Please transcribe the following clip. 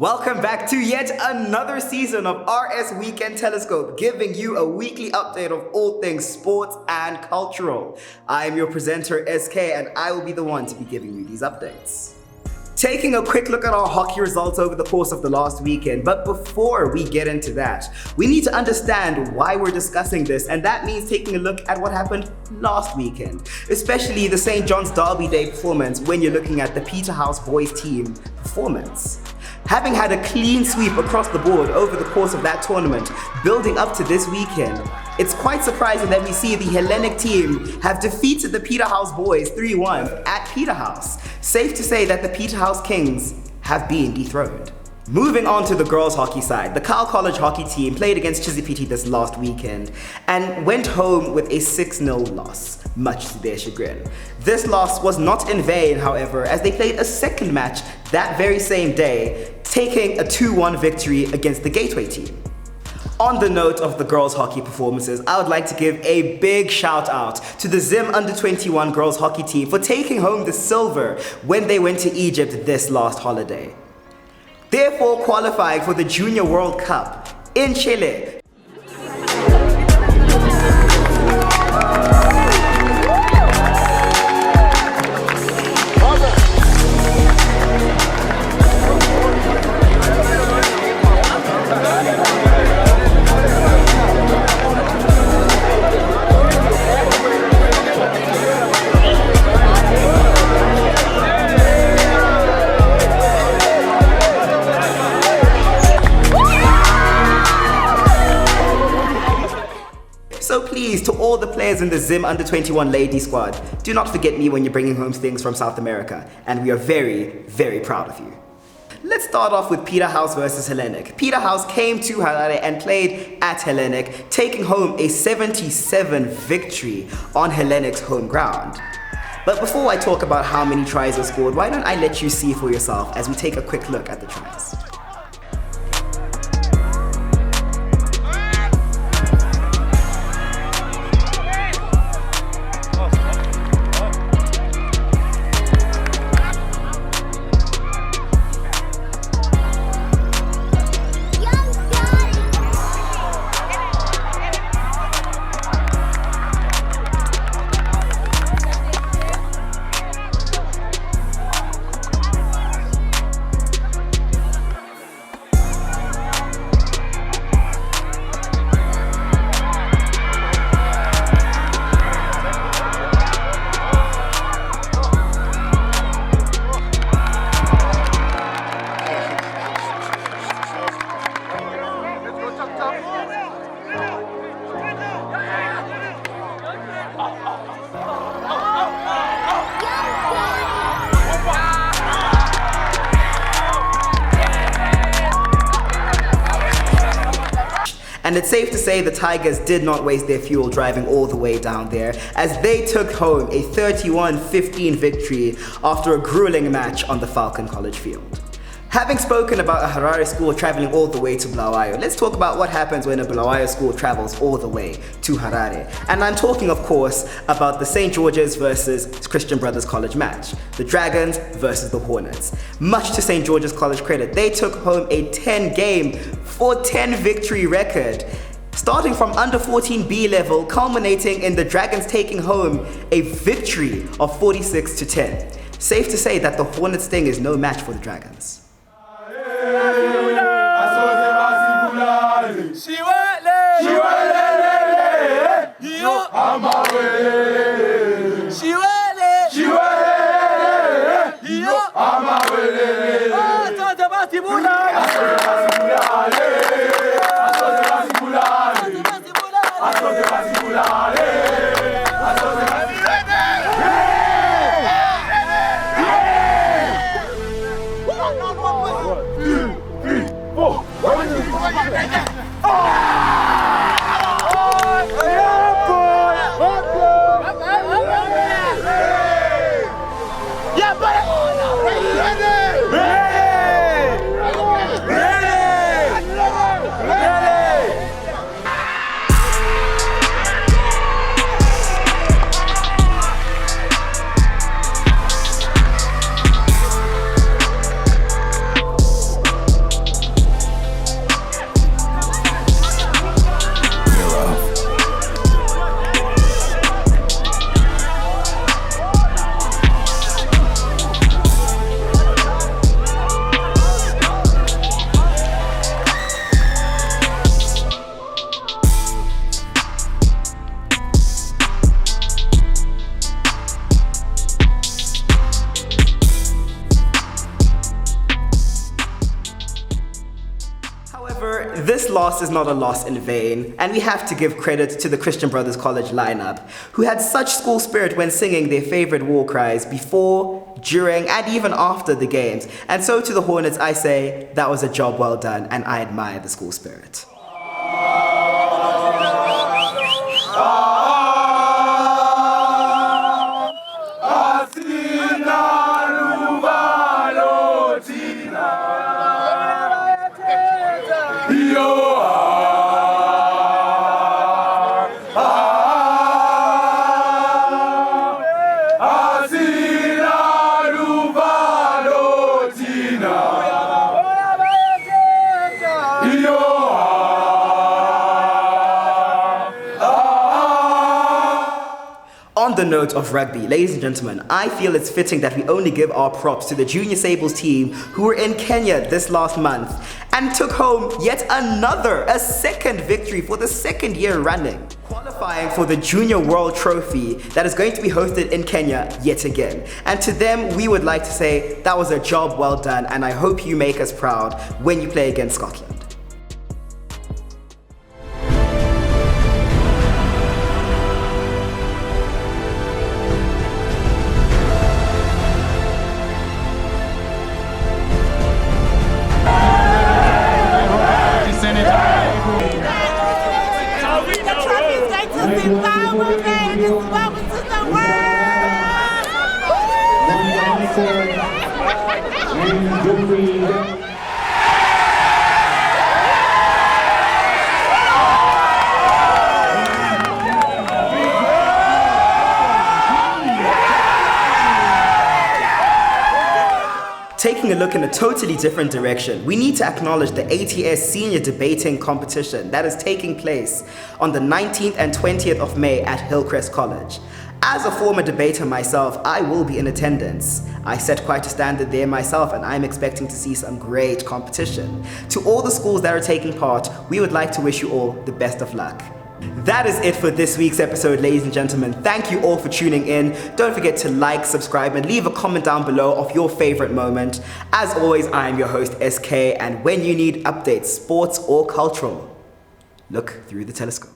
Welcome back to yet another season of RS Weekend Telescope, giving you a weekly update of all things sports and cultural. I am your presenter, SK, and I will be the one to be giving you these updates. Taking a quick look at our hockey results over the course of the last weekend, but before we get into that, we need to understand why we're discussing this, and that means taking a look at what happened last weekend, especially the St. John's Derby Day performance when you're looking at the Peterhouse boys team performance. Having had a clean sweep across the board over the course of that tournament, building up to this weekend, it's quite surprising that we see the Hellenic team have defeated the Peterhouse boys 3-1 at Peterhouse. Safe to say that the Peterhouse Kings have been dethroned. Moving on to the girls' hockey side, the Cal College hockey team played against Chisipiti this last weekend and went home with a 6-0 loss, much to their chagrin. This loss was not in vain, however, as they played a second match that very same day, taking a 2-1 victory against the Gateway team. On the note of the girls' hockey performances, I would like to give a big shout out to the Zim Under-21 girls' hockey team for taking home the silver when they went to Egypt this last holiday, therefore qualifying for the Junior World Cup in Chile. So please, to all the players in the Zim Under-21 lady squad, do not forget me when you're bringing home things from South America, and we are very, very proud of you. Let's start off with Peterhouse versus Hellenic. Peterhouse came to Harare and played at Hellenic, taking home a 77 victory on Hellenic's home ground. But before I talk about how many tries were scored, why don't I let you see for yourself as we take a quick look at the tries. And it's safe to say the Tigers did not waste their fuel driving all the way down there, as they took home a 31-15 victory after a grueling match on the Falcon College field. Having spoken about a Harare school traveling all the way to Bulawayo, let's talk about what happens when a Bulawayo school travels all the way to Harare. And I'm talking, of course, about the St. George's versus Christian Brothers College match, the Dragons versus the Hornets. Much to St. George's College credit, they took home a 10-game, 4-10 victory record, starting from under 14B level, culminating in the Dragons taking home a victory of 46-10. Safe to say that the Hornet sting is no match for the Dragons. Yeah, buddy! However, this loss is not a loss in vain, and we have to give credit to the Christian Brothers College lineup, who had such school spirit when singing their favorite war cries before, during, and even after the games. And so to the Hornets, I say that was a job well done, and I admire the school spirit. On the note of rugby, ladies and gentlemen, I feel it's fitting that we only give our props to the junior Sables team who were in Kenya this last month and took home yet a second victory for the second year running, qualifying for the Junior World Trophy that is going to be hosted in Kenya yet again. And to them, we would like to say that was a job well done, and I hope you make us proud when you play against Scotland. Taking a look in a totally different direction, we need to acknowledge the ATS Senior Debating Competition that is taking place on the 19th and 20th of May at Hillcrest College. As a former debater myself, I will be in attendance. I set quite a standard there myself, and I'm expecting to see some great competition. To all the schools that are taking part, we would like to wish you all the best of luck. That is it for this week's episode, ladies and gentlemen. Thank you all for tuning in. Don't forget to like, subscribe, and leave a comment down below of your favorite moment. As always, I am your host, SK, and when you need updates, sports or cultural, look through the telescope.